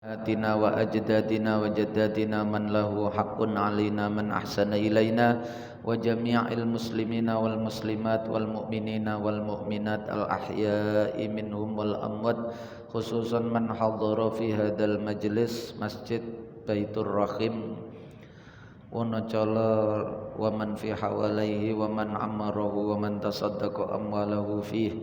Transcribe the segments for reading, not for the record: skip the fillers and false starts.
آتنا وأجدادنا وجداتنا من له حق علينا من أحسن إلينا وجميع المسلمين والمسلمات والمؤمنين والمؤمنات الأحياء منهم والأموات خصوصا من حضر في هذا المجلس مسجد بيت الرحيم ونجعل ومن في حواليه ومن عمره ومن تصدق أمواله فيه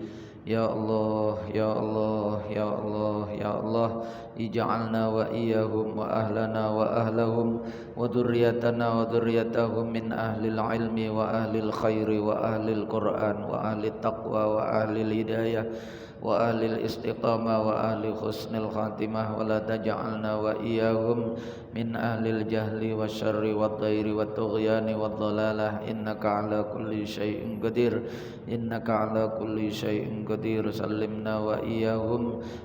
يا الله يا الله يا الله يا الله اجعلنا وإياهم وأهلنا وأهلهم وذريتنا وذريتهم من أهل العلم وأهل الخير وأهل القرآن وأهل التقوى وأهل الهداية وأهل الاستقامة وأهل حسن الخاتمة ولا تجعلنا وإياهم من أهل الجهل والشر والضير والطغيان والضلالة إنك على كل شيء قدير إنك على كل شيء قدير سلمنا وإياهم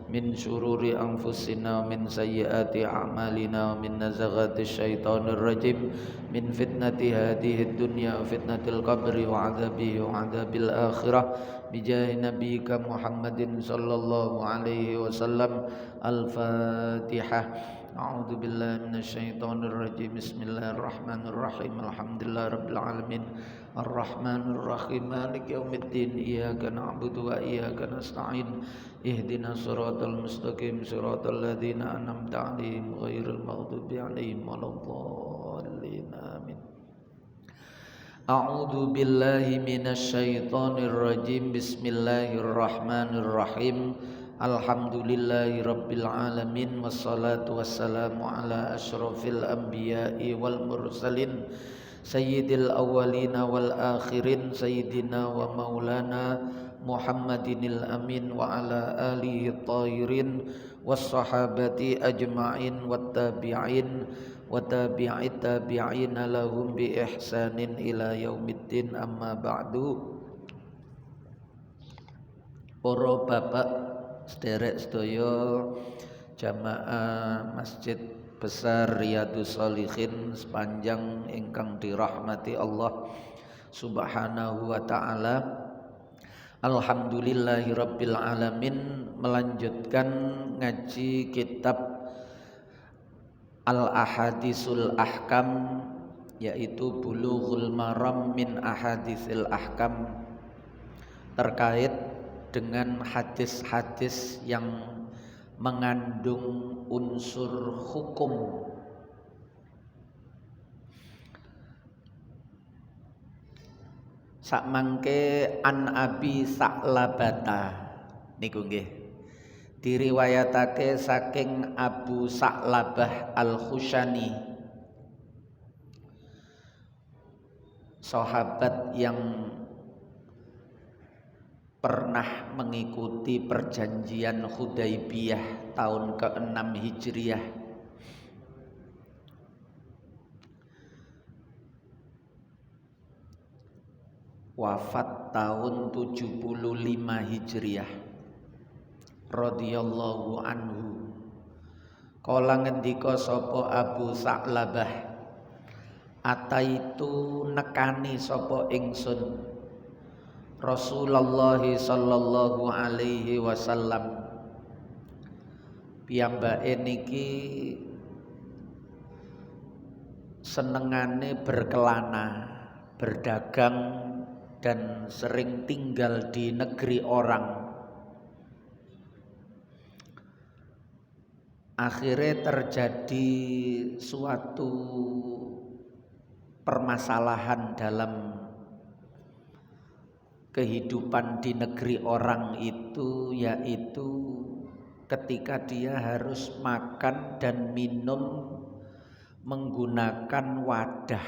من شرور أنفسنا ومن سيئات أعمالنا ومن نزغات الشيطان الرجيم من فتنة هذه الدنيا وفتنة القبر وعذابه وعذاب الآخرة بجاه نبيك محمد صلى الله عليه وسلم الفاتحة أعوذ بالله من الشيطان الرجيم بسم الله الرحمن الرحيم الحمد لله رب العالمين الرحمن الرحيم مالك يوم الدين إياك نعبد وإياك نستعين اهدنا الصراط المستقيم صراط الذين أنعمت عليهم غير المغضوب عليهم ولا الضالين آمين أعوذ بالله من الشيطان الرجيم بسم الله الرحمن الرحيم الحمد لله رب العالمين والصلاة والسلام على أشرف الأنبياء والمرسلين سيد الأولين والآخرين سيدنا ومولانا محمد الأمين وعلى آله الطاهرين والصحابة أجمعين والتابعين وتابع التابعين لهم بإحسان إلى يوم الدين أما بعد. Para bapak sederek sedaya jamaah Masjid Besar Riyadhus Shalihin sepanjang ingkang dirahmati Allah Subhanahu wa taala. Alhamdulillahirabbil alamin, melanjutkan ngaji kitab Al-Ahadisul Ahkam, yaitu Bulughul Maram min Ahadisil Ahkam, terkait dengan hadis-hadis yang mengandung unsur hukum. Sakmangke an Abi Sa'labata niku nggih diriwayatake saking Abu Sa'labah Al-Khushani, sahabat yang pernah mengikuti perjanjian Hudaibiyah tahun ke-6 Hijriah. Wafat tahun 75 Hijriah radhiyallahu anhu. Kala ngendika sapa Abu Sa'labah, ataitu nekani sapa ingsun Rasulullah sallallahu alaihi wasallam. Piyambake niki senengane berkelana, berdagang, dan sering tinggal di negeri orang. Akhirnya terjadi suatu permasalahan dalam kehidupan di negeri orang itu, yaitu ketika dia harus makan dan minum menggunakan wadah,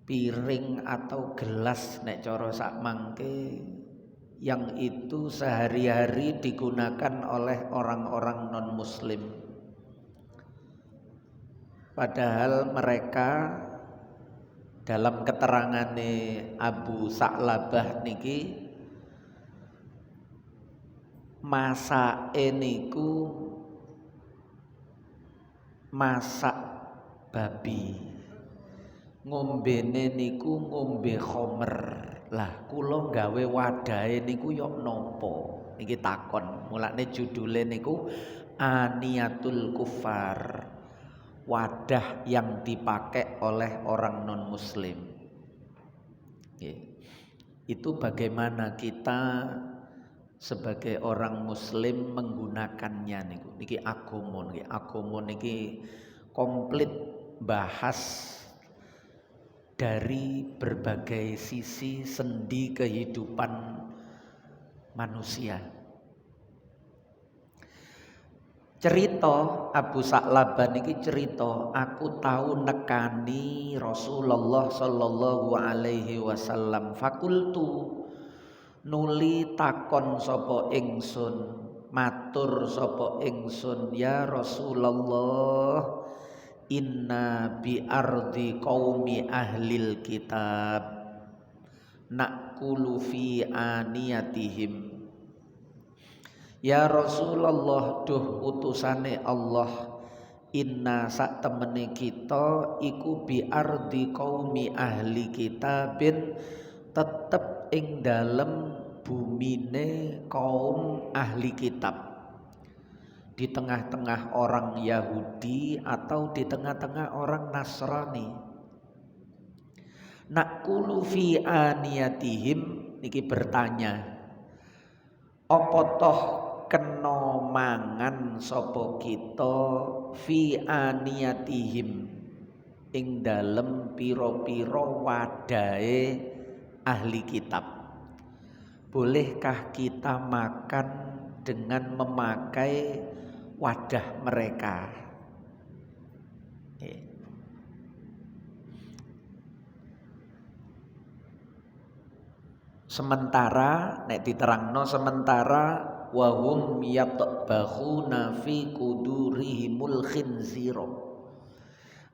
piring atau gelas nek cara sakmangke, yang itu sehari-hari digunakan oleh orang-orang non-muslim. Padahal mereka, dalam keterangane Abu Sa'labah niki, masake niku masak babi, ngombene niku ngombe khomer. Lah kula gawe wadahe niku yo napa? Niki takon. Mulane judule niku aniyatul kufar, wadah yang dipakai oleh orang non muslim. Itu bagaimana kita sebagai orang muslim menggunakannya niku. Niki agama niki komplit bahas dari berbagai sisi sendi kehidupan manusia. Cerita Abu Sa'labah niki cerita, aku tahu nekani Rasulullah sallallahu alaihi wasallam. Fakultu nuli takon sapa ingsun, matur sapa ingsun, ya Rasulullah, inna bi ardi qaumi ahlil kitab nakulu fi aniyatihim. Ya Rasulullah, duh utusane Allah, inna sak temene kita iku bi ardi qaumi ahli kitabin, tetep ing dalem bumine kaum ahli kitab, di tengah-tengah orang Yahudi atau di tengah-tengah orang Nasrani. Nakulu fi aniyatihim niki bertanya, apa toh kena mangan sapa kita fi aniyatihim ing dalem pira-pira wadahe ahli kitab. Bolehkah kita makan dengan memakai wadah mereka? Sementara nek diterangno, sementara wahum yatbakhuna fi qudurihimul khinzira,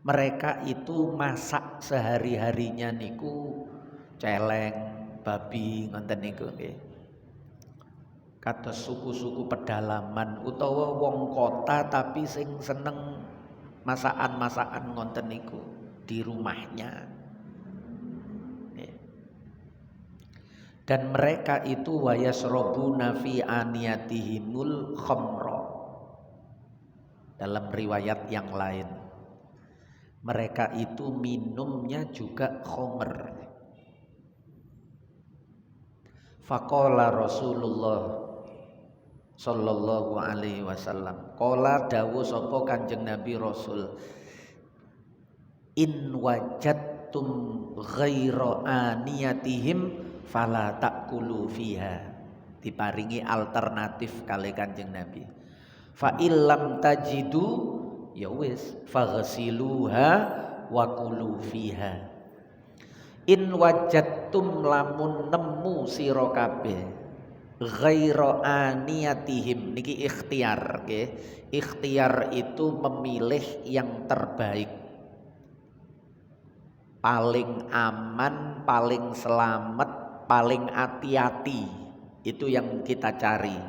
mereka itu masak sehari-harinya niku celeng, babi, ngoten niku nggih. Kados suku-suku pedalaman utawa wong kota tapi sing seneng masakan-masakan ngoten niku di rumahnya. Dan mereka itu wayasrobuna fi aniyatihimul khamra. Dalam riwayat yang lain, mereka itu minumnya juga khamr. Faqala Rasulullah sallallahu alaihi wasallam, qala dawuh sapa Kanjeng Nabi Rasul, in wajadtum ghaira aniyatihim fala takulu fiha. Diparingi alternatif kali Kanjeng Nabi. Fa illam tajidu ya wis faghsiluha wa kulu fiha. In wajadtum lamun nemu sira kabeh ghaira aniyatihim niki ikhtiar nggih. Ikhtiar itu memilih yang terbaik, paling aman, paling selamat, paling hati-hati, itu yang kita cari.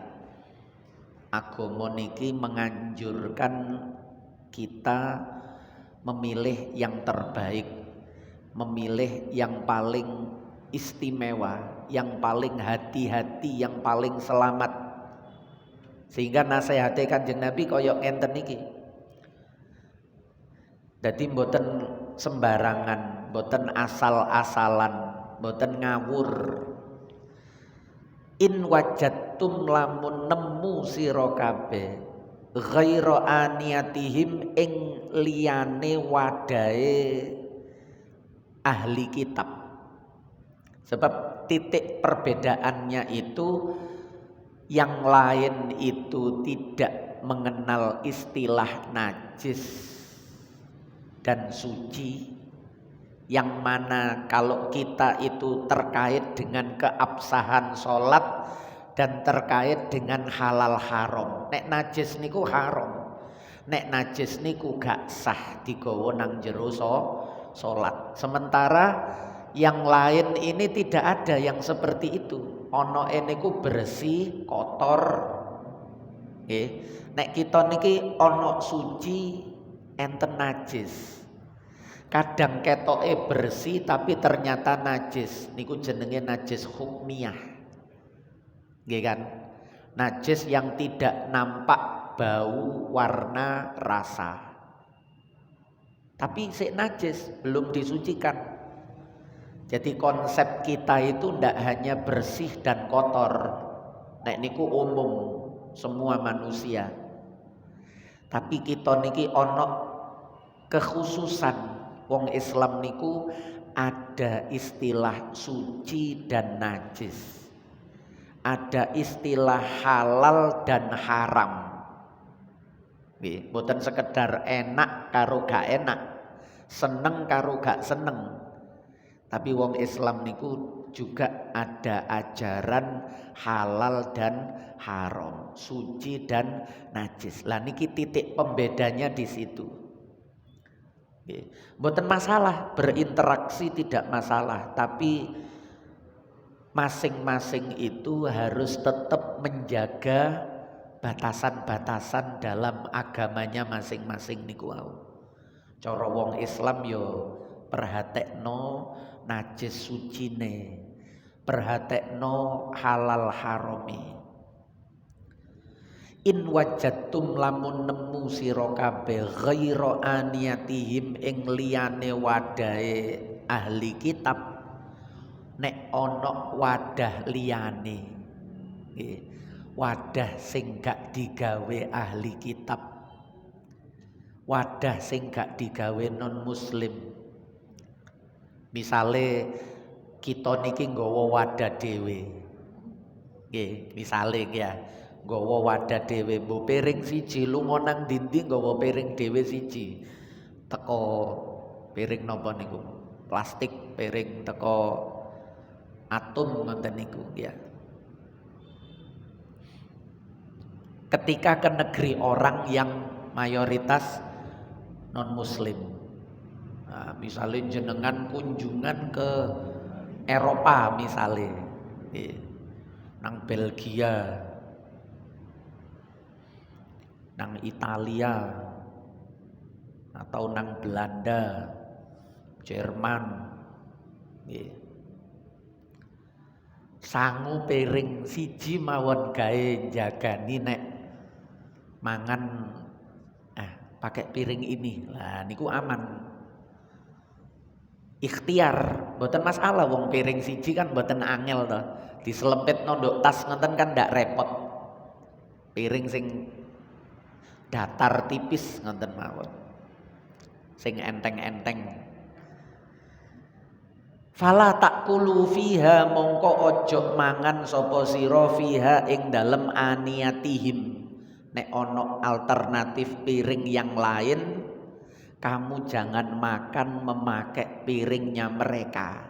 Agama niki menganjurkan kita memilih yang terbaik, memilih yang paling istimewa, yang paling hati-hati, yang paling selamat. Sehingga nasihate Kanjeng Nabi kaya ngenten niki. Dadi mboten sembarangan, mboten asal-asalan, mboten ngawur. In wajadtum lamun nemu sira kabeh ghaira aniyatihim ing liyane wadahe ahli kitab. Sebab titik perbedaannya itu, yang lain itu tidak mengenal istilah najis dan suci, yang mana kalau kita itu terkait dengan keabsahan sholat dan terkait dengan halal haram. Nek najis niku haram, nek najis niku gak sah digawa nang jero sholat. Sementara yang lain ini tidak ada yang seperti itu. Ono niku bersih, kotor. Nek kita niki ono suci, enten najis. Kadang ketoke bersih tapi ternyata najis. Niku jenenge najis hukmiyah. Nggih kan? Najis yang tidak nampak bau, warna, rasa. Tapi sik najis, belum disucikan. Jadi konsep kita itu ndak hanya bersih dan kotor. Nek niku umum semua manusia. Tapi kita niki ono kekhususan. Wong Islam niku ada istilah suci dan najis. Ada istilah halal dan haram. Nggih, mboten sekedar enak karo gak enak, seneng karo gak seneng. Tapi wong Islam niku juga ada ajaran halal dan haram, suci dan najis. Lah niki titik pembedanya di situ. Nggih, mboten masalah berinteraksi, tidak masalah, tapi masing-masing itu harus tetap menjaga batasan-batasan dalam agamanya masing-masing niku wau. Cara wong Islam yo perhatekno najis sucine, perhatekno halal harami. In wajadtum lamun nemu sira kabeh ghaira aniyatihim ing liyane wadahe ahli kitab, nek ana wadah liyane nggih, wadah sing gak digawe ahli kitab, wadah sing gak digawe non muslim. Misale kita niki nggawa wadah dhewe nggih, misale ya nggawa wadah dhewe, mbok piring siji lunga nang ndi-ndi nggawa piring dhewe siji, teko piring napa niku, plastik piring teko atom ngoten niku ya. Ketika ke negeri orang yang mayoritas non muslim, nah, misalnya jenengan kunjungan ke Eropa misalnya, nang Belgia, nang Italia, atau nang Belanda, Jerman, sangu piring siji mawon gawe jagani nek mangan pakai piring ini. Lah niku aman. Ikhtiar, mboten masalah wong piring siji kan mboten angel to. Diselempitno nduk tas ngoten kan ndak repot. Piring sing datar tipis ngoten mawon. Sing enteng-enteng. Fala takulu fiha mongko ojo mangan sapa sira fiha ing dalem aniyatihim. Nek ono alternatif piring yang lain, kamu jangan makan memakai piringnya mereka,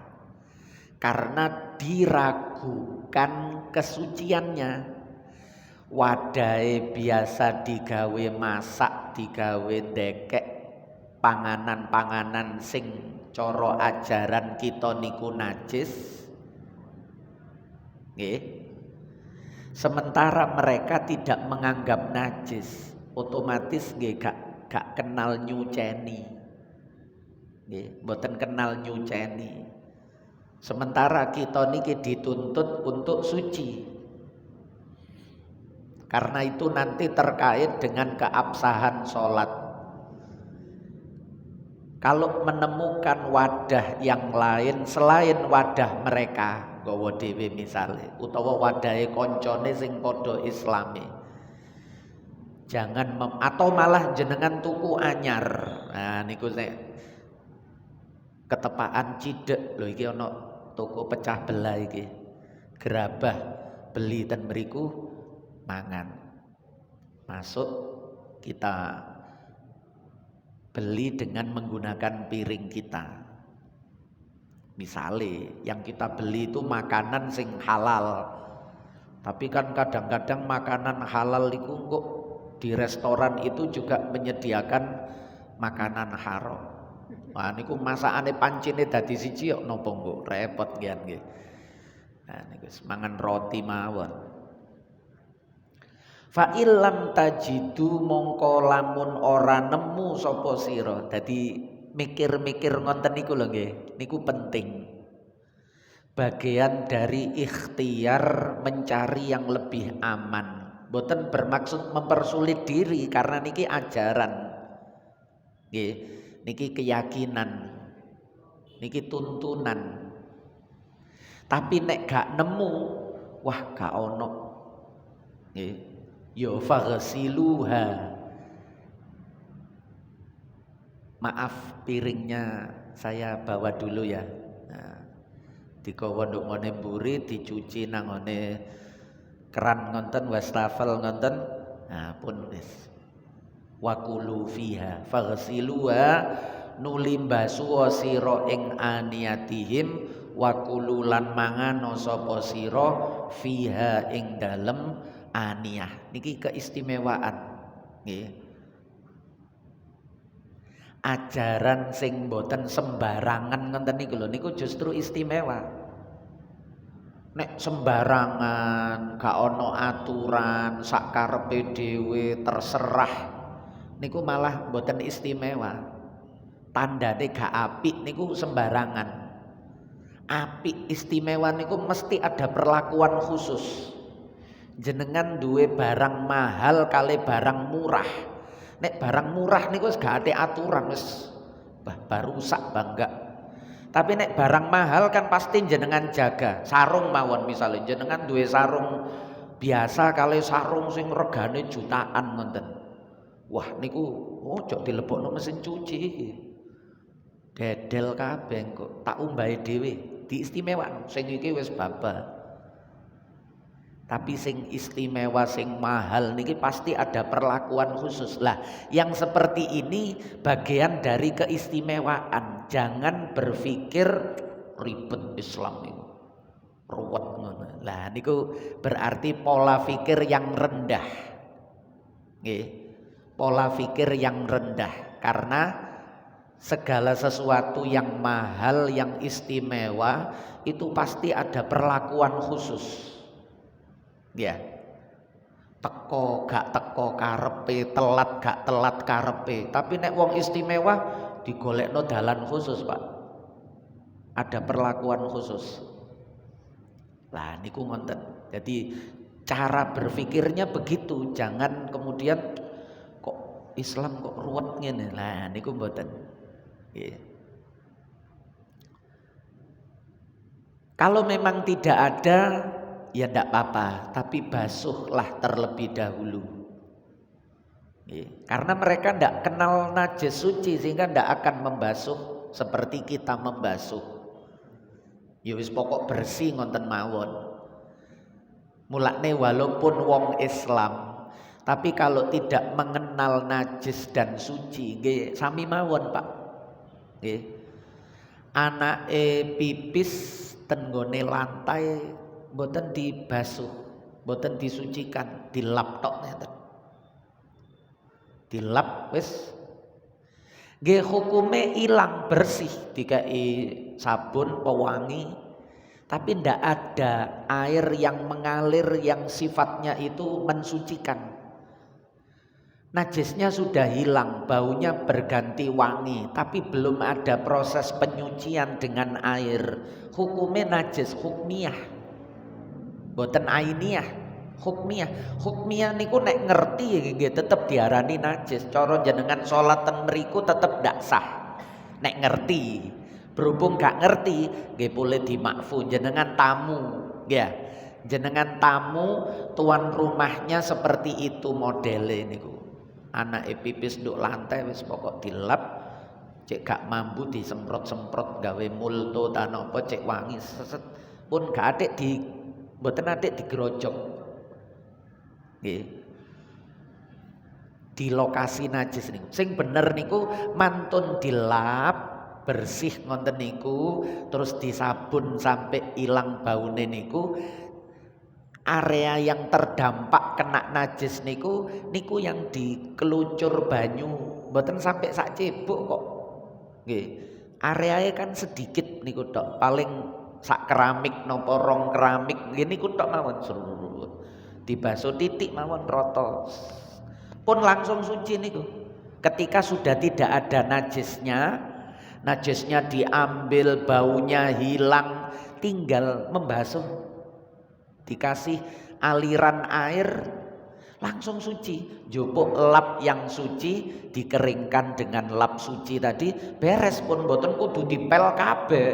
karena diragukan kesuciannya. Wadai biasa digawe masak, digawe dekek panganan-panganan sing coro ajaran kita niku najis, nggih. Sementara mereka tidak menganggap najis, otomatis nggih gak kenal nyuceni, nggih, mboten kenal nyuceni. Sementara kita niki dituntut untuk suci. Karena itu nanti terkait dengan keabsahan sholat. Kalau menemukan wadah yang lain selain wadah mereka, gawa dhewe misale, utawa wadahe koncone sing padha islami, jangan atau malah jenengan tuku anyar. Nah niku nek ketepaan cidek lho, iki ana toko pecah belah iki, gerabah beli ten mriku mangan, masuk kita beli dengan menggunakan piring kita. Misalnya yang kita beli itu makanan sing halal, tapi kan kadang-kadang makanan halal itu kok di restoran itu juga menyediakan makanan haram. Wah niku masakane pancine dadi siji kok napa mbok repot nggih nggih. Nah niku mangan roti mawon. Fa illam tajidu mongko lamun ora nemu sapa sira. Dadi mikir-mikir ngonten niku lho nggih. Niku penting. Bagian dari ikhtiar mencari yang lebih aman. Mboten bermaksud mempersulit diri karena niki ajaran. Nggih, niki keyakinan. Niki tuntunan. Tapi nek gak nemu, wah gak ono. Nggih. Ya faghsiluha. Maaf piringnya saya bawa dulu ya. Nah, dikowo nduk ngene mburi dicuci nang ngene keran ngonten wastafel ngonten. Nah, pun wis. Wakulu fiha faghsiluha nulimbasu sira ing aniyatihim wakulu lan mangan sapa sira fiha ing dalem aniyah. Niki keistimewaan nggih. Ajaran sing boten sembarangan ngoten niku lho niku justru istimewa. Nek sembarangan, gak ono aturan, sak karepe dhewe terserah niku malah boten istimewa. Tandane gak apik niku sembarangan. Apik istimewa niku mesti ada perlakuan khusus. Jenengan duwe barang mahal kali barang murah. Nek barang murah niku wis gak ate aturan wis baru rusak bangga. Tapi nek barang mahal kan pasti jenengan jaga. Sarung mawon misalnya jenengan duwe sarung biasa kali sarung sing regane jutaan ngoten. Wah niku ojo dilebokno mesin cuci iki. Dedel kabeh kok tak umbahe dhewe diistimewakno sing iki wis babah. Tapi sing istimewa, sing mahal niki pasti ada perlakuan khusus. Lah, yang seperti ini bagian dari keistimewaan. Jangan berpikir ribet Islam niku. Ruwet ngono. Lah niku berarti pola pikir yang rendah. Nggih. Pola pikir yang rendah karena segala sesuatu yang mahal, yang istimewa itu pasti ada perlakuan khusus. Ya, teko gak teko karepe, telat gak telat karepe. Tapi nek wong istimewa digolekno dalan khusus, Pak. Ada perlakuan khusus. Lah niku ngonten. Jadi cara berpikirnya begitu. Jangan kemudian kok Islam kok ruwet ngene. Lah niku mboten. Yeah. Kalau memang tidak ada ya tidak apa-apa, tapi basuhlah terlebih dahulu. Karena mereka tidak kenal najis suci sehingga tidak akan membasuh seperti kita membasuh. Ya wis pokok bersih ngonten mawon. Mulane walaupun wong Islam, tapi kalau tidak mengenal najis dan suci, nggih sami mawon, Pak. Nggih. Anake pipis ten nggone lantai mboten dibasuh, mboten disucikan, dilap tok ngeten. Dilap wis nggih hukume ilang bersih dikai sabun pewangi. Tapi ndak ada air yang mengalir yang sifatnya itu mensucikan. Najisnya sudah hilang, baunya berganti wangi, tapi belum ada proses penyucian dengan air. Hukumnya najis hukmiyah. Boten ainiyah, hukmiyah. Hukmiyah niku nek ngerti nggih tetep diarani najis. Cara jenengan salat ten mriku tetep ndak sah. Nek ngerti. Berhubung gak ngerti nggih boleh dimakfu jenengan tamu, ya. Jenengan tamu tuan rumahnya seperti itu modele niku. Anake pipis nduk lantai wis pokok dilap. Cek gak mampu disemprot-semprot gawe multo ta napa cek wangi seset pun gak atik di mboten atik digrojok. Nggih. Di lokasi najis niku. Sing bener niku mantun dilap bersih ngonten niku terus disabun sampai ilang baune niku. Area yang terdampak kena najis niku yang dikeluncur banyu mboten sampai sak cebok kok. Nggih. Areane kan sedikit niku tok, paling sak keramik napa rong keramik nggih niku tok mawon surut. Dibasuh titik mawon rata. Pun langsung suci niku. Ketika sudah tidak ada najisnya diambil, baunya hilang, tinggal membasuh. Dikasih aliran air langsung suci. Jupuk lap yang suci dikeringkan dengan lap suci tadi, beres pun mboten kudu dipel kabeh.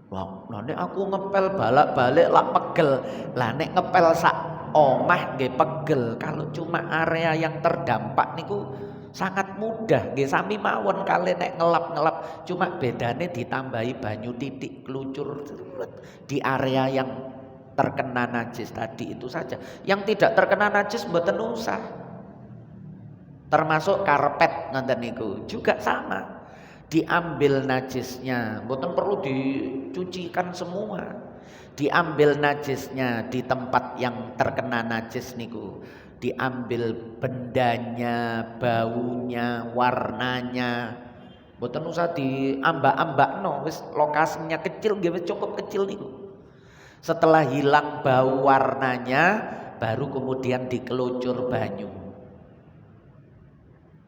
Lah nek aku ngepel balak-balik lak pegel. Lah nek ngepel sak omah nggih pegel. Kalau cuma area yang terdampak niku sangat mudah nggih sami mawon kali nek ngelap-ngelap, cuma bedane ditambahi banyu titik klucur di area yang terkena najis tadi itu saja. Yang tidak terkena najis mboten usah. Termasuk karpet ngoten niku juga sama. Diambil najisnya, mboten perlu dicucikan semua. Diambil najisnya di tempat yang terkena najis niku. Diambil bendanya, baunya, warnanya. Mboten usah diambak-ambakno, wis lokasinya kecil nggih wis cukup kecil niku. Setelah hilang bau warnanya, baru kemudian dikelucur banyu.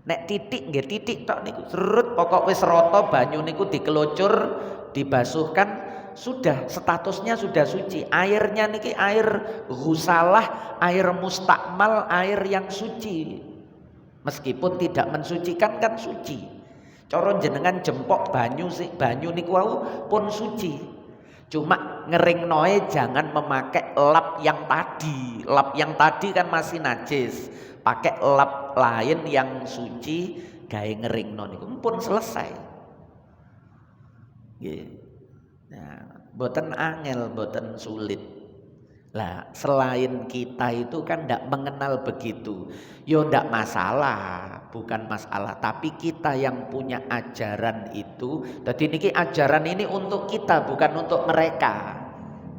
Nek titik nggih titik tok niku serut pokok wis rata banyu niku dikelucur, dibasuhkan, sudah statusnya sudah suci. Airnya niki air ghusalah, air mustakmal, air yang suci. Meskipun tidak mensucikan kan suci. Cara jenengan jempok banyu niku wau pun suci. Cuma ngeringnoe jangan memakai lap yang tadi. Lap yang tadi kan masih najis. Pakai lap lain yang suci gawe ngeringno niku pun selesai. Nggih. Nah, boten angel, boten sulit. Lah, selain kita itu kan ndak mengenal begitu. Yo ndak masalah, bukan masalah, tapi kita yang punya ajaran itu. Jadi niki ajaran ini untuk kita, bukan untuk mereka.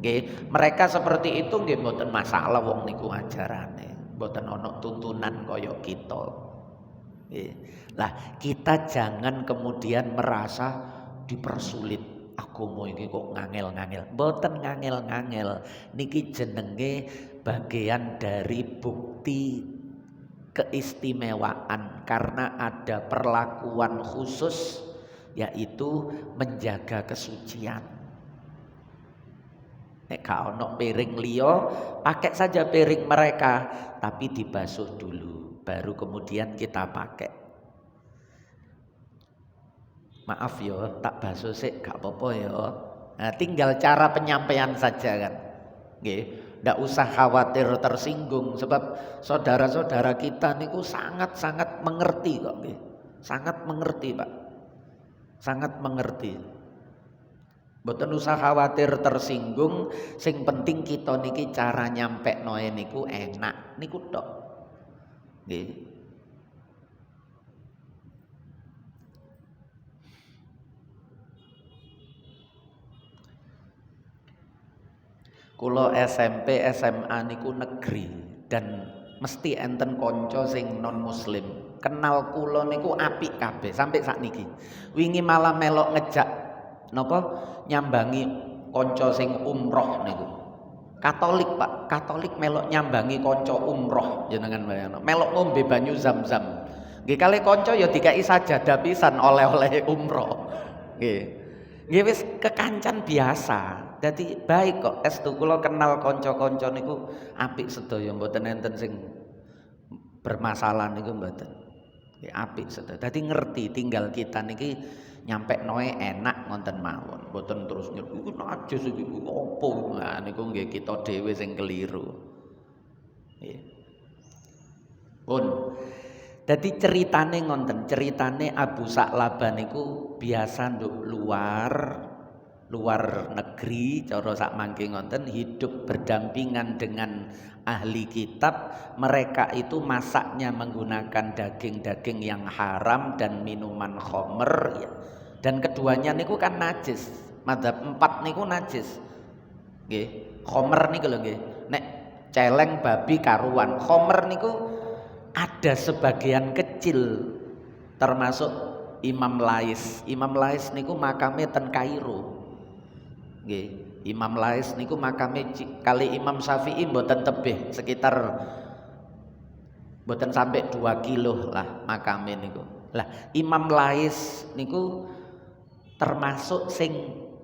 Nggih, mereka seperti itu nggih mboten masalah wong niku ajarane. Mboten ana tuntunan kaya kita. Nggih. Lah, kita jangan kemudian merasa dipersulit. Agama iki kok ngangel-ngangel. Mboten ngangel-ngangel. Niki jenenge bagian dari bukti keistimewaan karena ada perlakuan khusus yaitu menjaga kesucian. Nek gak ono piring liya, pakai saja piring mereka, tapi dibasuh dulu, baru kemudian kita pakai. Maaf ya, tak basuh sik gak apa-apa ya. Nah, tinggal cara penyampaian saja kan. Nggih, ndak usah khawatir tersinggung sebab saudara-saudara kita niku sangat-sangat mengerti kok nggih. Sangat mengerti, Pak. Sangat mengerti. Mboten usah khawatir tersinggung, sing penting kita niki cara nyampeknoe niku enak niku tok. Nggih. Kula SMP, SMA niku negeri dan mesti enten kanca sing non muslim. Kenal kula niku apik kabeh sampai sakniki. Wingi malah melok ngejak napa nyambangi kanca sing umroh niku. Katolik, Pak. Katolik melok nyambangi kanca umroh jenengan bayangno. Melok ngombe banyu Zam-zam. Nggih kali kanca ya dikai sajadah pisan oleh-oleh umroh. Nggih. Nggih wis kekancan biasa. Dadi baik kok estu kula kenal kanca-kanca niku apik sedaya mboten enten sing bermasalah niku mboten. Nggih apik sedaya. Dadi ngerti tinggal kita niki nyampeknoe enak ngonten mawon. Mboten terus iku najis iki opo. Nah niku nggih kita dhewe sing keliru. Nggih. Pun dadi ceritane ngonten, ceritane Abu Sa'labah niku biasa nduk luar negeri cara sak mangke ngonten hidup berdampingan dengan ahli kitab. Mereka itu masaknya menggunakan daging-daging yang haram dan minuman khamr ya. Dan keduanya niku kan najis. Madzhab 4 niku najis. Nggih, khamr niku lho nggih. Nek celeng babi karuan. Khamr niku ada sebagian kecil termasuk Imam Lais. Imam Lais niku makame ten Kairo. Nggih, Imam Lais niku makame kali Imam Syafi'i mboten tebih sekitar mboten sampai 2 kilo lah makame niku. Lah Imam Lais niku termasuk sing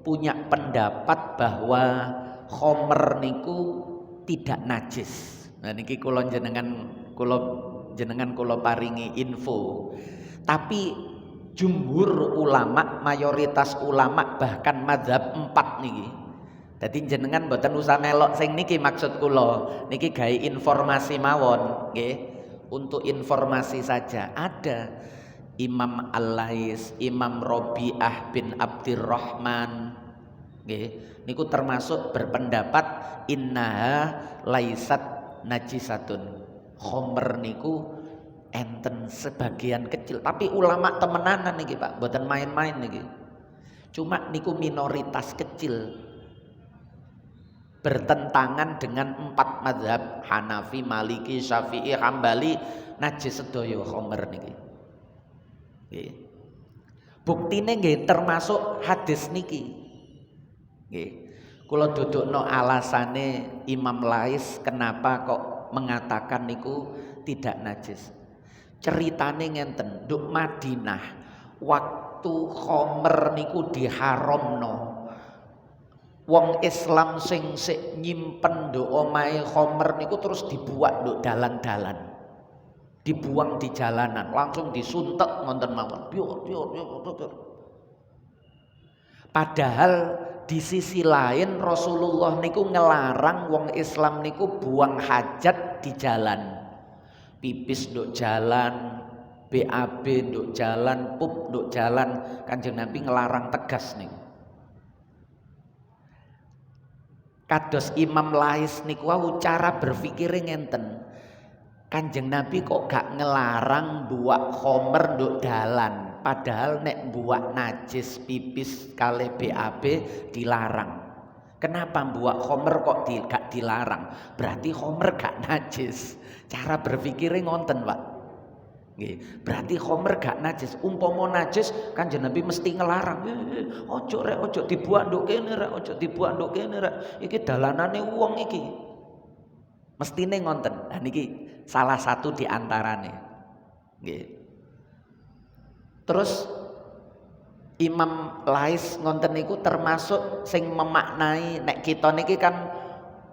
punya pendapat bahwa khamr niku tidak najis. Nah niki kula jenengan kula paringi info. Tapi jumhur ulama, mayoritas ulama bahkan mazhab 4 niki. Dadi jenengan mboten usah melok sing niki maksud kula. Niki gawe informasi mawon, nggih. Untuk informasi saja ada Imam Al-Lais, Imam Rabi'ah bin Abdurrahman, nggih. Niku termasuk berpendapat innaha laisat najisatun. Khomer niku enten sebagian kecil, tapi ulama temenanan niki Pak, mboten main-main niki. Cuma niku minoritas kecil. Bertentangan dengan 4 mazhab Hanafi, Maliki, Syafi'i, Hambali, najis sedaya khomer niki. Nggih. Buktine nggih termasuk hadis niki. Nggih. Kula dudukno alasane Imam Lais kenapa kok mengatakan niku tidak najis. Ceritane ngenten, nduk Madinah waktu khomer niku diharamno. Wong Islam sing sik nyimpen nduk omahe khomer niku terus dibuat nduk dalan-dalan. Dibuang di jalanan, langsung disuntek ngonten mawon. Padahal di sisi lain Rasulullah niku ngelarang wong Islam niku buang hajat di jalan. Pipis nduk jalan, BAB nduk jalan, pup nduk jalan. Kanjeng Nabi ngelarang tegas niku. Kados Imam Lais niku wau cara berpikire ngenten. Kanjeng Nabi kok gak ngelarang buak khomer nduk dalan, padahal nek buak najis pipis kali BAB dilarang. Kenapa buak khomer kok gak dilarang? Berarti khomer gak najis. Cara berpikire ngonten, Pak. Nggih, berarti khomer gak najis. Umpama najis Kanjeng Nabi mesti ngelarang. Ojo rek, ojo dibuak nduk kene rek, ojo dibuak nduk kene rek. Iki dalanane wong iki. Mestine ngonten. Nah niki salah satu di antarane. Nggih. Terus Imam Lais ngonten niku termasuk sing memaknai nek kita niki kan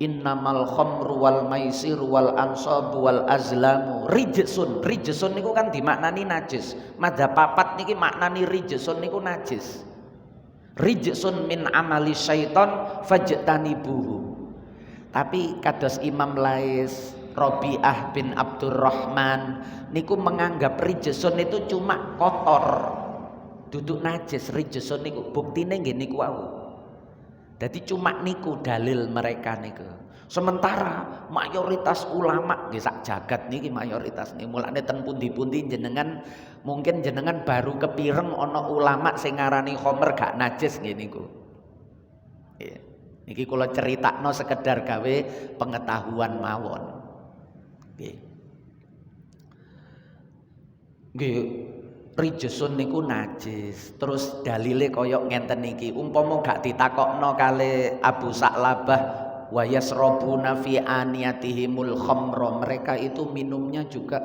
innamal khamru wal maisir wal ansabu wal azlamu rijsun. Rijsun niku kan dimaknani najis. Madzhab papat niki maknani rijsun niku najis. Rijsun min amali syaiton fajtanibuhu. Tapi kados Imam Lais, Rabi'ah bin Abdurrahman niku menganggap rijsun itu cuma kotor. Duduk najis. Rijsun niku buktine nggih niku wau. Jadi cuma niku dalil mereka niku. Sementara mayoritas ulama nggih sak jagat niki mayoritas niki mulane ten pundi-pundi jenengan mungkin jenengan baru kepireng ana ulama sing ngarani khomer gak najis nggih niku. Nggih. Niki kula critakno sekedar gawe pengetahuan mawon. Nggih. Nggih. Rijsun niku najis. Terus dalile koyok ngenten niki. Umpama gak ditakokno kali Abu Sa'labah wa yasrabuna fi aniyatihimul khamra. Mereka itu minumnya juga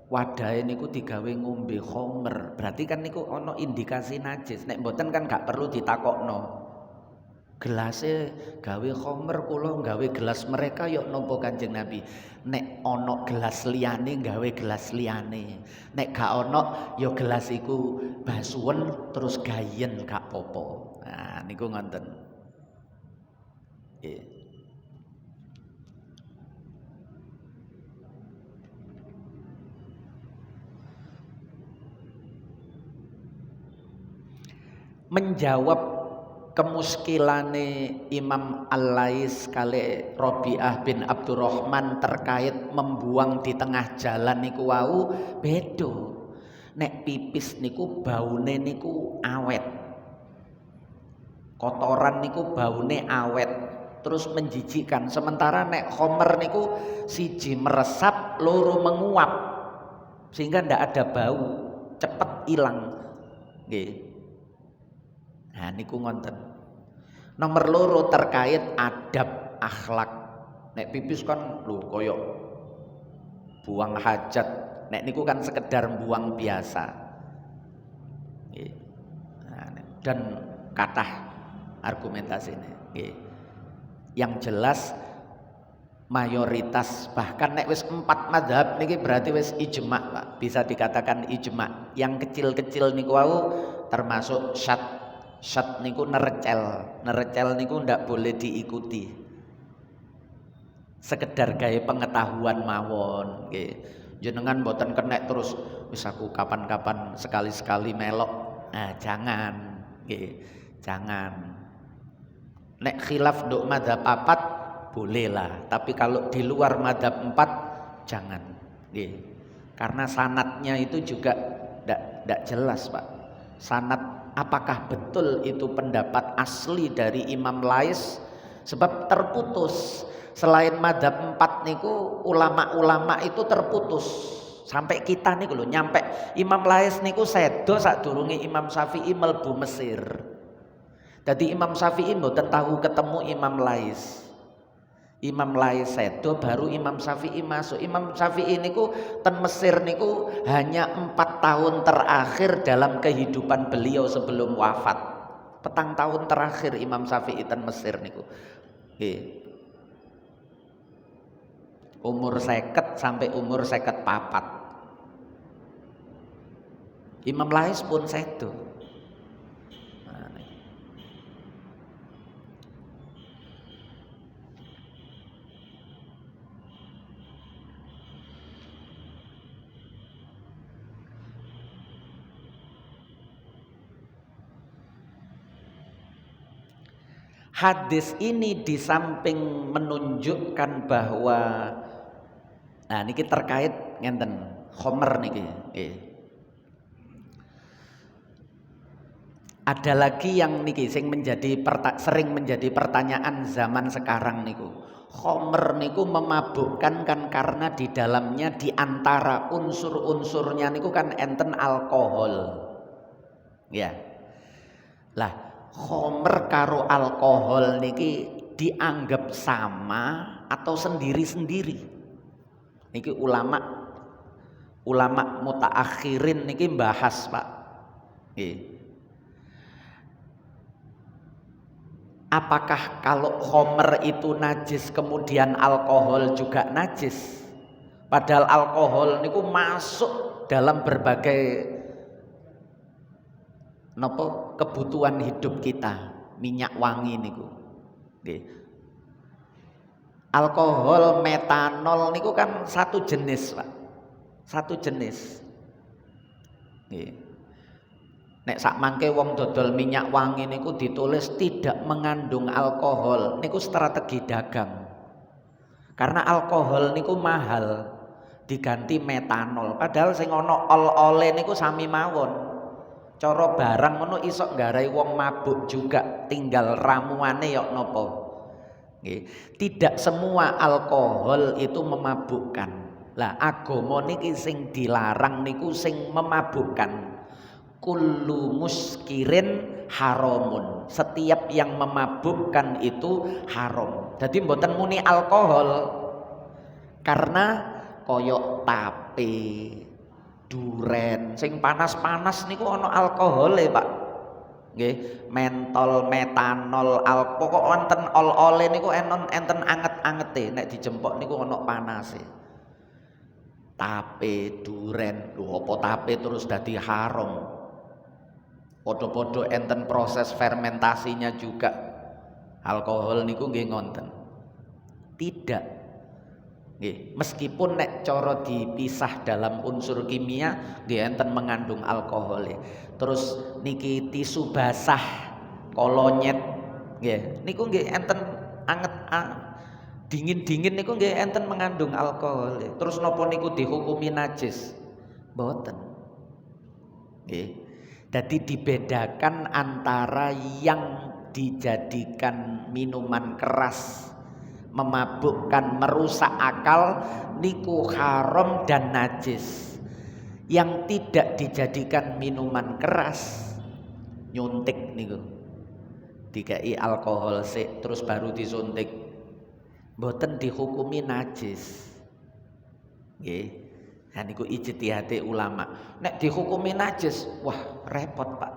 wadahe niku digawe ngombe khamr. Berarti kan niku ana indikasi najis. Nek mboten kan gak perlu ditakokno. Gelase gawe khamr kula gawe gelas mereka yok napa Kanjeng Nabi. Nek ana gelas liyane gawe gelas liyane. Nek gak ana ya gelas iku basuwen terus gayen gak popo. Nah niku ngoten. Nggih. Menjawab kemuskilane Imam Al-Lais kali Rabi'ah bin Abdurrahman terkait membuang di tengah jalan niku wau beda. Nek pipis niku baune niku awet. Kotoran niku baune awet terus menjijikkan. Sementara nek khomer niku siji meresap, loro menguap. Sehingga ndak ada bau, cepet hilang. Nggih. Nah niku ngonten. Nomor loro terkait adab akhlak. Nek pipis kan lho koyok buang hajat. Nek niku kan sekedar buang biasa. Nah, dan kathah argumentasine. Yang jelas mayoritas, bahkan nek wis 4 mazhab niki berarti wis ijma, Pak. Bisa dikatakan ijma. Yang kecil-kecil niku wau termasuk syad niku nerecel. Nerecel niku ndak boleh diikuti. Sekedar gaya pengetahuan mawon nggih. Jenengan mboten kenek terus wis aku kapan-kapan sekali-sekali melok. Nah, jangan nggih. Jangan. Nek khilaf nduk mazhab 4 bolehlah, tapi kalau di luar madhab 4 jangan. Karena sanadnya itu juga tidak jelas, Pak. Sanad apakah betul itu pendapat asli dari Imam Lais? Sebab terputus. Selain madhab 4 niku ulama-ulama itu terputus. Sampai kita niku lho nyampe Imam Lais niku sedo sadurunge Imam Syafi'i mlebu Mesir. Jadi Imam Syafi'i mboten tahu ketemu Imam Lais. Imam Lais sedo baru Imam Syafi'i masuk. Imam Syafi'i niku ten Mesir niku hanya 4 tahun terakhir dalam kehidupan beliau sebelum wafat. 4 tahun terakhir Imam Syafi'i ten Mesir niku. Umur 50 sampai umur 54. Imam Lais pun sedo. Hadis ini di samping menunjukkan bahwa nah niki terkait ngenten khomer niki. Ada lagi yang niki sing sering menjadi pertanyaan zaman sekarang niku. Khomer niku memabukkan kan karena di dalamnya di antara unsur-unsurnya niku kan enten alkohol. Ya. Lah khomer karo alkohol niki dianggap sama atau sendiri-sendiri. Niki ulama mutaakhirin niki bahas, Pak. Apakah kalau khomer itu najis kemudian alkohol juga najis? Padahal alkohol niku masuk dalam berbagai kebutuhan hidup kita, minyak wangi niku. Alkohol, metanol niku kan satu jenis, Pak. Satu jenis. Nek sak mangke wong dodol minyak wangi niku ditulis tidak mengandung alkohol, niku strategi dagang. Karena alkohol niku mahal, diganti metanol. Padahal sing ana ol-ole niku sami mawon. Cara barang ngono iso nggarai wong mabuk juga, tinggal ramuane yok nopo. Tidak semua alkohol itu memabukkan. Lah agama niki sing dilarang niku sing memabukkan. Kullu muskirin haramun. Setiap yang memabukkan itu haram. Jadi mboten muni alkohol. Karena koyok tape, duren sing panas-panas niku ana alkohole, Pak. Nggih, mentol, metanol, pokok wonten ol-ole niku enten anget-angete, nek dijempok niku ana panase. Tape, duren, lho apa tape terus dadi haram? Podo-podo enten proses fermentasinya juga. Alkohol niku nggih ngonten. Tidak. Nggih, meskipun nek cara dipisah dalam unsur kimia nggih enten mengandung alkohol. Terus niki tisu basah kolonyet nggih niku nggih enten anget dingin-dingin niku nggih enten mengandung alkohol. Terus napa niku dihukumi najis? Mboten. Nggih. Jadi dibedakan antara yang dijadikan minuman keras, memabukkan, merusak akal niku haram dan najis. Yang tidak dijadikan minuman keras nyuntik niku. Dikai alkohol sik terus baru disuntik. Mboten dihukumi najis. Nggih. Nah niku ijtihate ulama. Nek dihukumi najis, wah repot, Pak.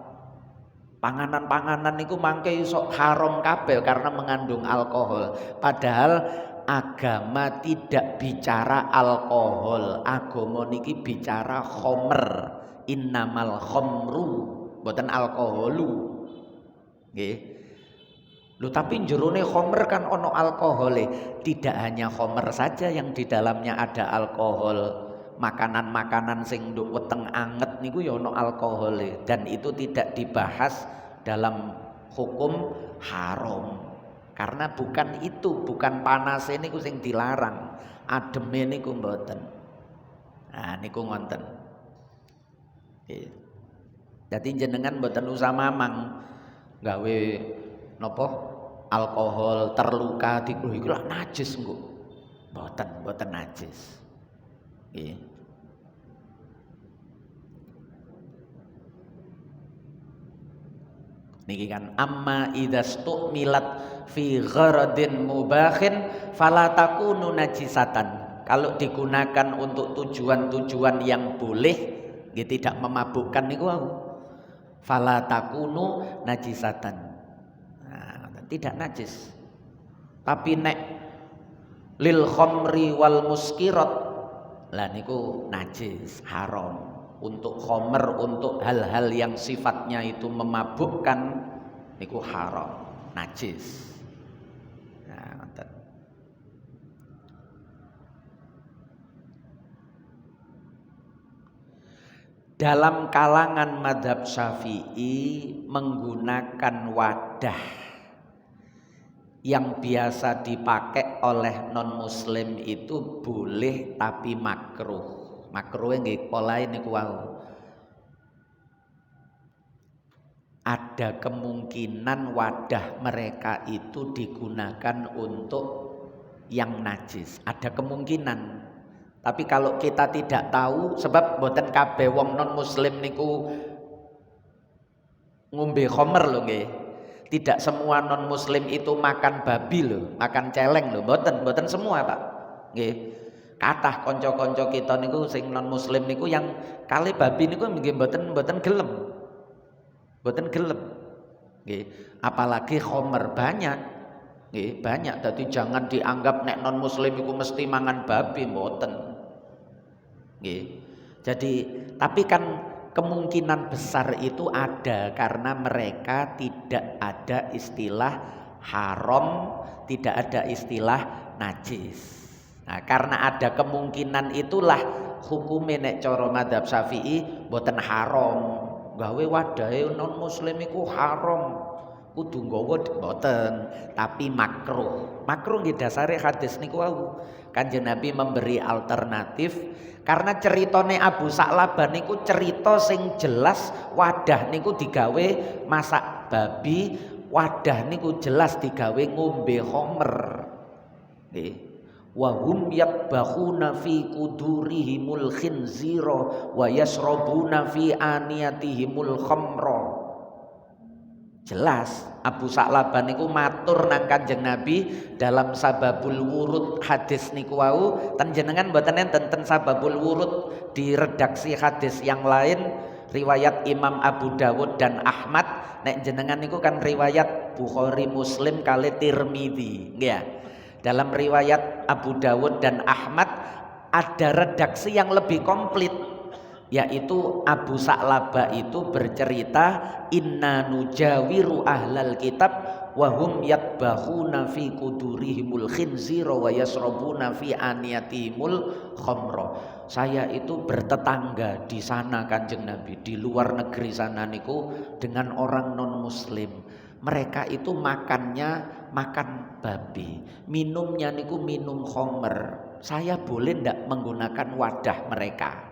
Panganan-panganan niku mangke iso haram kabeh karena mengandung alkohol. Padahal agama tidak bicara alkohol, agama niki bicara khomer. Innamal khomru, bukan alkoholu. Nggih. Lho tapi jerone khomer kan ono alkohole. Tidak hanya khomer saja yang di dalamnya ada alkohol. Makanan-makanan sing nduk weteng anget niku ya ono alkohole, dan itu tidak dibahas dalam hukum haram. Karena bukan itu, bukan panas niku sing dilarang. Ademe niku mboten. Nah niku ngonten. Jadi jenengan mboten usah mamang gawe napa alkohol terluka diku iku lak najis engko. Mboten najis. Nggih. Niki kan amma idzastu milat fi gharadin mubakhin fala takunu najisatan. Kalau digunakan untuk tujuan-tujuan yang boleh, tidak memabukkan niku wau. Fala takunu najisatan. Nah, tidak najis. Tapi nek lil khamri wal muskirat, lah niku najis, haram. Untuk khamr, untuk hal-hal yang sifatnya itu memabukkan niku haram, najis. Nah, dalam kalangan mazhab Syafi'i menggunakan wadah yang biasa dipakai oleh non muslim itu boleh tapi makruh. Makruh nggih polahe niku wau. Ada kemungkinan wadah mereka itu digunakan untuk yang najis. Ada kemungkinan. Tapi kalau kita tidak tahu, sebab mboten kabeh wong non muslim niku ngombe khamr lho nggih. Tidak semua non muslim itu makan babi lho, makan celeng lho, mboten semua Pak. Nggih. Kathah kanca-kanca kita niku sing non muslim niku yang kali babi niku nggih mboten gelem. Mboten gelem. Nggih, apalagi khamr banyak. Nggih, banyak. Dadi jangan dianggap nek non muslim iku mesti mangan babi, mboten. Nggih. Jadi tapi kan kemungkinan besar itu ada karena mereka tidak ada istilah haram, tidak ada istilah najis. Nah, karena ada kemungkinan itulah hukume nek cara madzhab Syafi'i mboten haram. Gawe wadahe non muslim iku haram. Kudu nggawa mboten, tapi makruh. Makruh nggih dasare hadis niku wau. Kanjeng Nabi memberi alternatif karena ceritane Abu Sa'labah niku cerita sing jelas wadah niku digawe masak babi, wadah niku jelas digawe ngombe khamr. Nggih. Wa hum yatbakhuna fi qudurihimul khinzira wa yasrabuna fi aniyatihimul khamra. Jelas Abu Sa'labah niku matur nang Kanjeng Nabi dalam sababul wurud hadis niku wau. Ten jenengan mboten enten ten sababul wurud di redaksi hadis yang lain riwayat Imam Abu Dawud dan Ahmad. Nek jenengan niku kan riwayat Bukhari, Muslim kali Tirmidzi, nggih ya. Dalam riwayat Abu Dawud dan Ahmad ada redaksi yang lebih komplit, yaitu Abu Sa'labah itu bercerita inna nujawiru ahlal kitab wa hum yatbahuna fi qudurihimul khinzira wa yasrabuna fi aniyatihimul khamra. Saya itu bertetangga di sana Kanjeng Nabi, di luar negeri sana niku dengan orang non muslim. Mereka itu makannya makan babi, minumnya niku minum khamr. Saya boleh ndak menggunakan wadah mereka?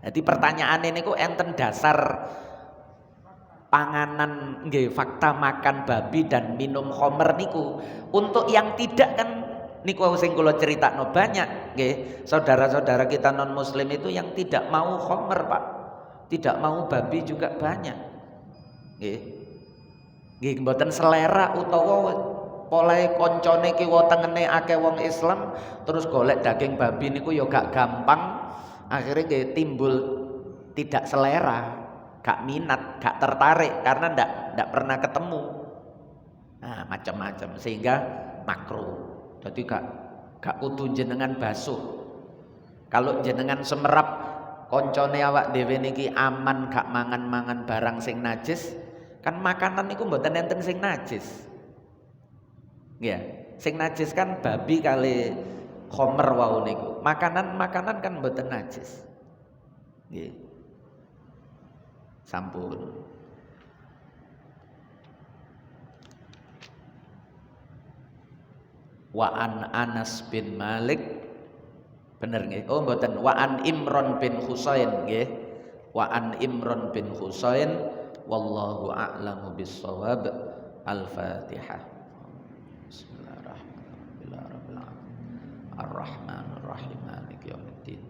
Jadi pertanyaan ini niku enten dasar panganan nggih, fakta makan babi dan minum khamr niku. Untuk yang tidak kan niku sing kula critakno banyak nggih, saudara-saudara kita non muslim itu yang tidak mau khamr, Pak. Tidak mau babi juga banyak. Nggih. Nggih mboten selera utawa polahe koncone kiwa tengene akeh wong Islam terus golek daging babi niku ya gak gampang, akhirnya nggih timbul tidak selera, gak minat, gak tertarik karena ndak pernah ketemu. Nah, macam-macam sehingga makruh. Jadi gak kudu jenengan basuh. Kalau jenengan semerap koncone awak dhewe niki aman gak mangan-mangan barang sing najis, kan makanan niku mboten enten sing najis. Ya, sing najis kan babi kali khomer wau niku. Makanan kan mboten najis. Nggih. Sampun. Wa an Anas bin Malik, bener nggih? Oh mboten, wa an Imran bin Husain nggih. Wa an Imran bin Husain wallahu a'lamu bis-shawab. Al-Fatihah. Bismillahirrahmanirrahim. Ar-Rahmanir Rahim. Maliki yaumiddin.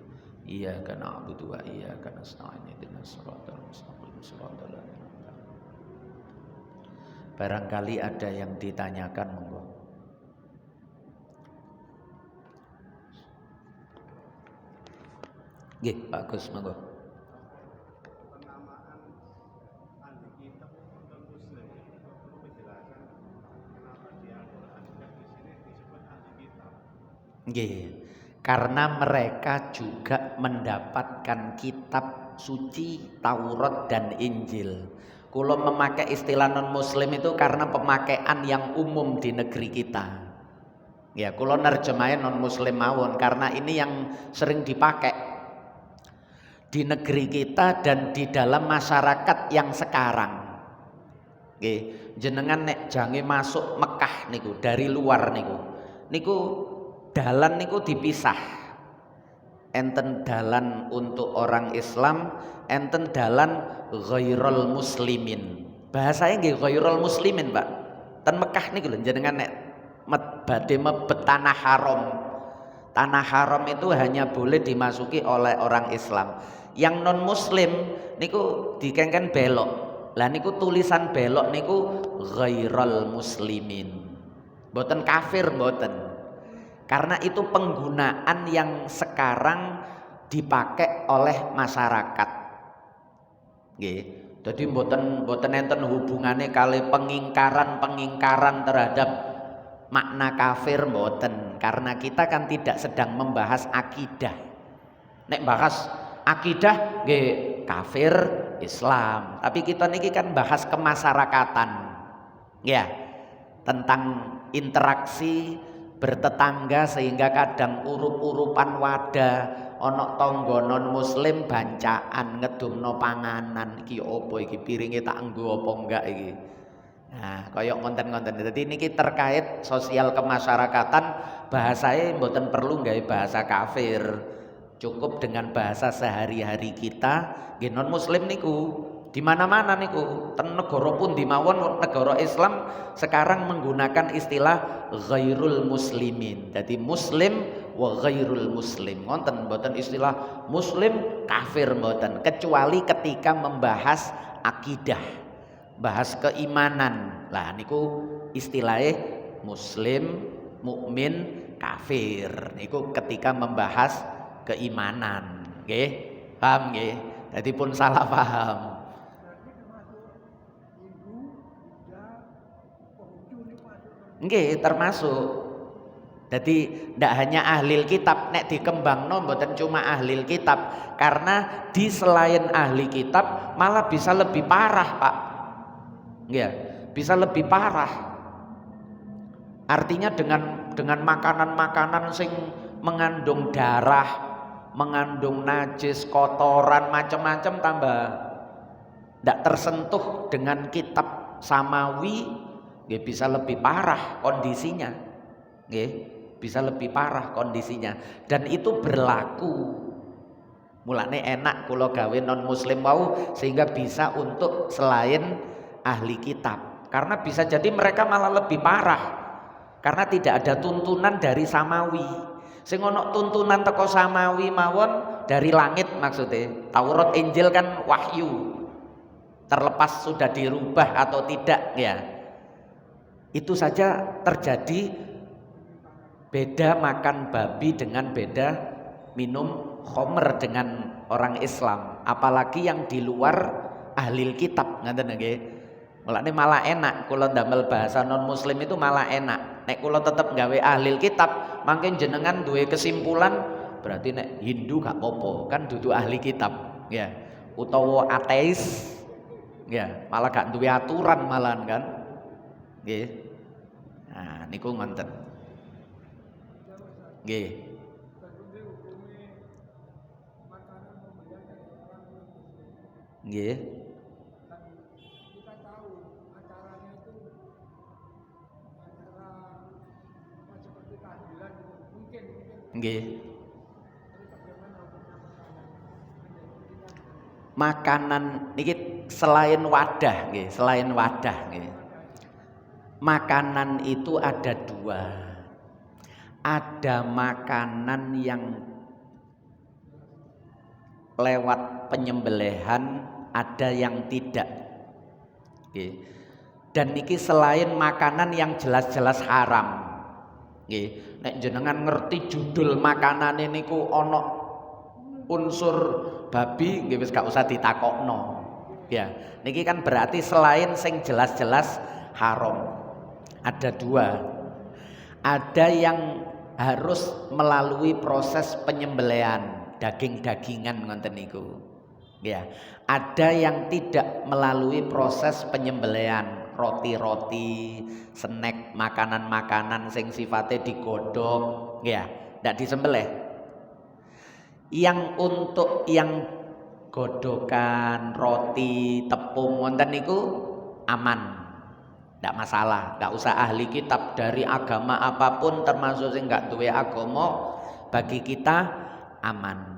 Iyyaka na'budu wa iyyaka nasta'in. Ihdinas siratal mustaqim. Shiratal ladzina an'amta 'alaihim. Barangkali ada yang ditanyakan, monggo. Nggih, Pak Gus, monggo. Penamaan ahli kitab non muslim itu perlu penjelasan kenapa di Al-Qur'an juga di sini disebut ahli kitab. Nggih. Karena mereka juga mendapatkan kitab suci Taurat dan Injil. Kula memakai istilah non muslim itu karena pemakaian yang umum di negeri kita. Ya, kula nerjemahin non muslim mawon karena ini yang sering dipakai di negeri kita dan di dalam masyarakat yang sekarang. Nggih, jenengan nek jange masuk Mekah niku dari luar niku dalan niku dipisah. Enten dalan untuk orang Islam, enten dalan ghairul muslimin. Bahasanya nggih ghairul muslimin, Pak. Ten Mekah niku lho jenengan nek badhe mebet tanah haram. Tanah haram itu hanya boleh dimasuki oleh orang Islam. Yang non muslim niku dikengken belok. Lah niku tulisan belok niku ghairul muslimin. Mboten kafir mboten. Karena itu penggunaan yang sekarang dipakai oleh masyarakat. Nggih. Jadi mboten enten hubungane kali pengingkaran terhadap makna kafir mboten. Karena kita kan tidak sedang membahas akidah. Nek bahas akidah nggih kafir Islam, tapi kita niki kan bahas kemasyarakatan. Ya, tentang interaksi bertetangga sehingga kadang urup-urupan wadah ana tangga non muslim bancaan ngedumno panganan iki opo iki piringe tak nggo apa enggak iki. Nah, kaya konten-konten. Jadi niki terkait sosial kemasyarakatan, bahasanya mboten perlu gawe bahasa kafir. Cukup dengan bahasa sehari-hari kita. Nggih non muslim niku di mana-mana niku, ten negara pun dimawon negara Islam sekarang menggunakan istilah ghairul muslimin. Jadi muslim wa ghairul muslim. Ngonten mboten istilah muslim kafir mboten, kecuali ketika membahas akidah, bahas keimanan. Lah niku istilahnya muslim, mukmin, kafir. Niku ketika membahas keimanan. Nggih, paham nggih? Jadi pun salah paham. Nggih, termasuk. Jadi tidak hanya ahli kitab, nek dikembangno mboten cuma ahli kitab, karena di selain ahli kitab malah bisa lebih parah, Pak. Nggih, bisa lebih parah. Artinya dengan makanan-makanan sing mengandung darah, mengandung najis, kotoran, macam-macam tambah tidak tersentuh dengan kitab samawi, nggih bisa lebih parah kondisinya. Nggih, bisa lebih parah kondisinya. Dan itu berlaku. Mulane enak kula gawe non muslim wau sehingga bisa untuk selain ahli kitab. Karena bisa jadi mereka malah lebih parah. Karena tidak ada tuntunan dari samawi. Sing ono tuntunan teko samawi mawon dari langit maksudnya. Taurat Injil kan wahyu. Terlepas sudah dirubah atau tidak ya. Itu saja terjadi. Beda makan babi dengan beda minum khomer dengan orang Islam. Apalagi yang di luar ahli kitab, ngaten nggih. Mulane malah enak kula ndamel bahasa non muslim itu malah enak. Nek kula tetep gawe ahli kitab, mangke jenengan duwe kesimpulan berarti nek Hindu gak apa-apa, kan dudu ahli kitab, ya. Utawa ateis, ya, malah gak duwe aturan malahan kan. Nggih. Nah, niku ngoten. Nggih. Nggih. Nggih. Makanan niki selain wadah nggih, selain wadah nggih. Makanan itu ada dua. Ada makanan yang lewat penyembelihan, ada yang tidak. Nggih. Dan niki selain makanan yang jelas-jelas haram. Nggih, nek jenengan ngerti judul makanan niku ana unsur babi nggih wis gak usah ditakokno. Ya, niki kan berarti selain sing jelas-jelas haram. Ada dua. Ada yang harus melalui proses penyembelihan, daging-dagingan ngoten niku. Ya, ada yang tidak melalui proses penyembelihan, roti-roti, snack, makanan-makanan sing sifatnya digodhog, ya, ndak disembelih. Yang untuk yang godokan, roti, tepung wonten niku aman. Ndak masalah, nggak usah ahli kitab dari agama apapun termasuk sing nggak duwe agama, bagi kita aman.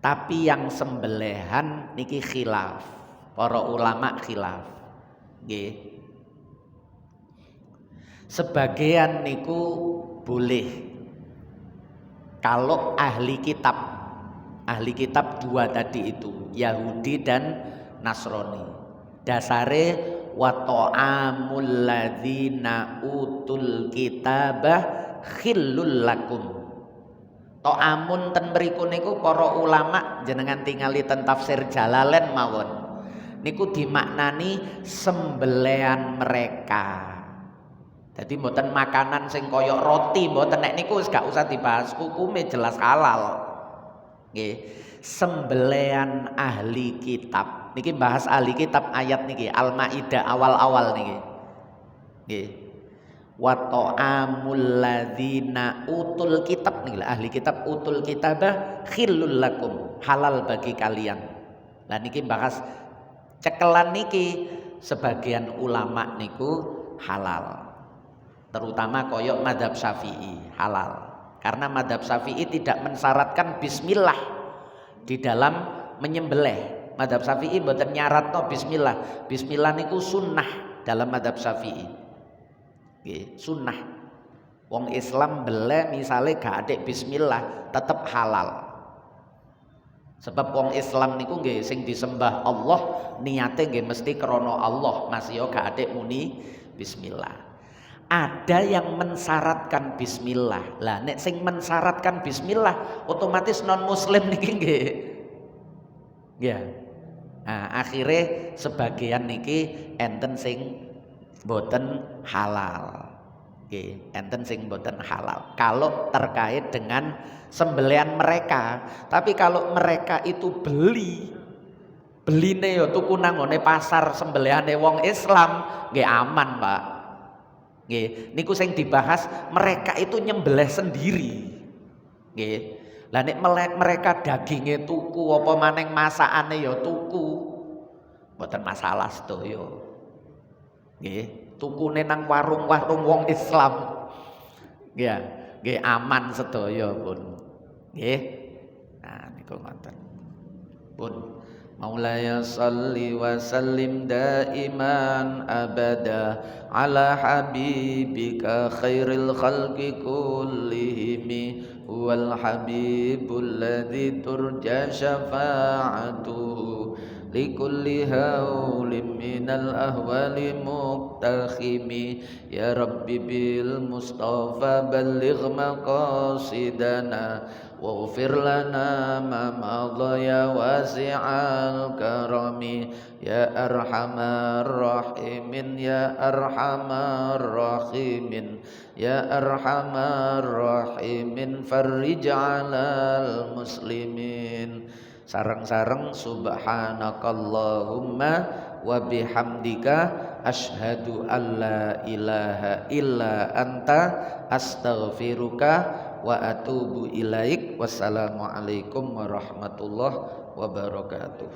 Tapi yang sembelihan niki khilaf. Para ulama khilaf. Nggih. Sebagian niku boleh. Kalau ahli kitab. Ahli kitab dua tadi itu, Yahudi dan Nasrani. Dasare wa ta'amul ladzina utul kitabah khillul lakum. Ta'amun ten mriku niku para ulama jenengan tingali ten tafsir Jalalain mawon. Niku dimaknani sembelihan mereka. Jadi mboten makanan sing kaya roti, mboten nek niku wis gak usah dibahas, hukume jelas halal. Nggih. Sembelihan ahli kitab. Niki bahas ahli kitab ayat niki Al-Maidah awal-awal niki. Nggih. Wa ta'amul ladzina utul kitab niki ahli kitab utul kitabah khillul lakum, halal bagi kalian. Lah niki bahas cekelan niki sebagian ulama niku halal. Terutama koyok madhab Syafi'i halal. Karena madhab Syafi'i tidak mensyaratkan bismillah di dalam menyembelih. Madhab Syafi'i mboten nyaratno bismillah. Bismillah niku sunnah dalam madhab Syafi'i. Nggih, sunnah. Wong Islam bele misale gak adek bismillah tetep halal. Sebab wong Islam niku nggih sing disembah Allah niate nggih mesti krana Allah, masih yo gak adek muni bismillah. Ada yang mensyaratkan bismillah. Lah nek sing mensyaratkan bismillah otomatis non muslim niki nggih. Ya. Nah, akhirnya sebagian niki enten sing boten halal. Nggih, enten sing boten halal. Kalau terkait dengan sembelihan mereka, tapi kalau mereka itu beline yo tuku nang ngone pasar sembelihane wong Islam, nggih aman, Pak. Nggih, niku sing dibahas mereka itu nyembelih sendiri. Nggih. Lah nek mereka daginge tuku apa maneng masakane ya tuku. Mboten masalah sedaya. Nggih, tukune nang warung-warung wong Islam. Nggih, nggih aman sedaya pun. Nggih. Nah niku ngoten. Pun Maulaya salli wa sallim daiman abada ala habibika khairil khalqi kullihimi wal habibul ladzi turja syafa'atuhu likulli haulim minal ahwali muqtakhimi ya rabbi bil mustafa balligh maqasidana واغفر لنا ما مضى يا واسع الكرم يا أرحم الراحمين يا أرحم الراحمين يا أرحم الراحمين فرج على المسلمين. Sareng-sareng subhanakallahumma wa bihamdika asyhadu alla ilaha illa anta astaghfiruka wa atubu ilaik. Wassalamualaikum warahmatullahi wabarakatuh.